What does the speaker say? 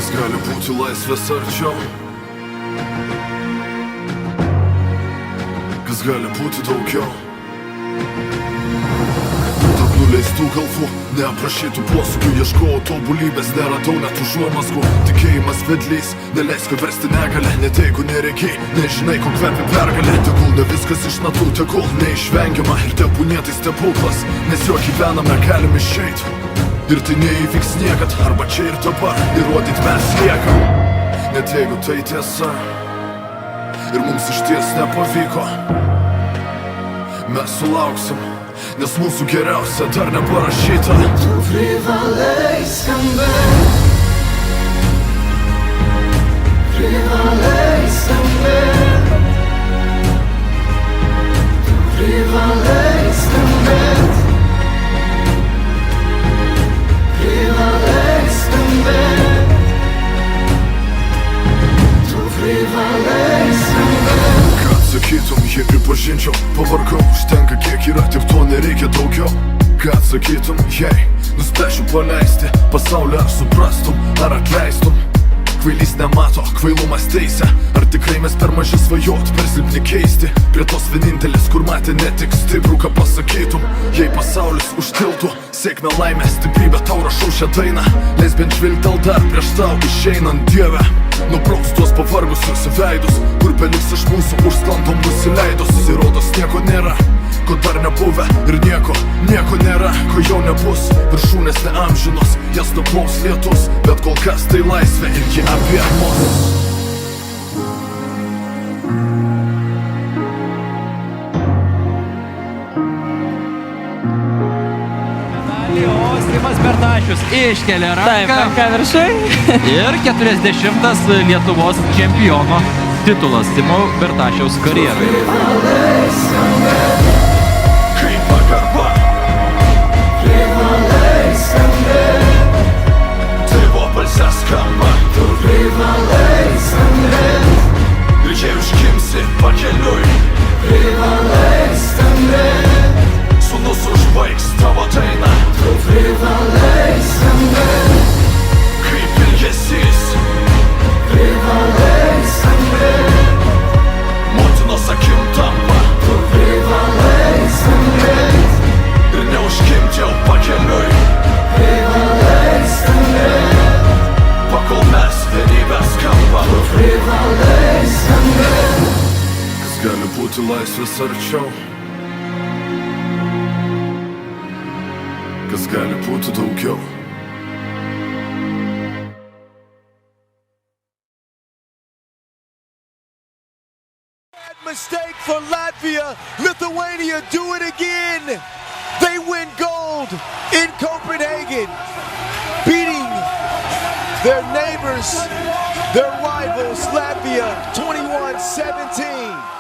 Kas gali būti laisvės arčiau? Kas gali būti daugiau? Tarp nuleistų galvų, neaprašytų posūkių, ieškojau tobulybės, neradau net užuomazgų. Tikėjimas vedlys, neleisk versti negalę, net jeigu nereikiai, nežinai, ko kvepia pergalė. Tegul ne viskas iš natų, tegul neišvengiama, ir tebūnie tai stebuklas, nes jo gyvename galim išeit. Ir tai neįvyks niekad, arba čia ir dabar, įrodyt mes liekam. Net jeigu tai tiesa, ir mums išties nepavyko, mes sulauksim, nes mūsų geriausia dar neparašyta. Tu privalai skambėt, privalai skambėt, tu privalai skambėt, privalai skambėt, tu privalai skambėt. Ką atsakytum, jei pripažinčiau, pavargau, užtenka kiek yra, tik to nereikia daugiau. Ką atsakytum, jei nuspręsčiau paleisti pasaulį, ar suprastum, ar atleistum? Kvailys nemato, kvailumas teisia, ar tikrai mes per maži svajot, per silpni keisti? Prie tos vienintelės, kur matė ne tik stiprų, ką pasakytum. Jei pasaulis užtiltų sėkmę, laimę, stiprybę, tau rašau šią dainą. Leis bent žvilgtel dar prieš tau išeinant, Dieve. Nubrauks tuos pavargusius veidus, kur beliks iš mūsų užsklandom nusileidus. Įrodos nieko nėra, ko dar nebuvę, ir nieko nėra, ko jau nebus. Viršūnės neamžinos, jas nuplaus lietus, bet kol kas tai laisvė ir ji apie mus. Simas Bertašius iškelia ranką. Taip, ranką viršui. Ir 40 Lietuvos čempiono titulas Simo Bertašiaus karjerai. Kaip pagarba, Privalai skambėt, tėvo balse skamba. tu privalai skambėt, Ir jei užkimsi pakeliui, privalai skambėt, sūnus užbaigs tavo dainą. tu privalai skambėt, Kaip ilgesys, privalai skambėt, motinos akim tampa. tu privalai skambėt, Ir neužkimti jau pakeliui, privalai skambėt, pakol mes vienybę skamba. tu privalai skambėt. Kas gali būti laisvės arčiau? Kas gali būti daugiau? Mistake for Latvia. Lithuania do it again. They win gold in Copenhagen, beating their neighbors, their rivals, Latvia 21-17.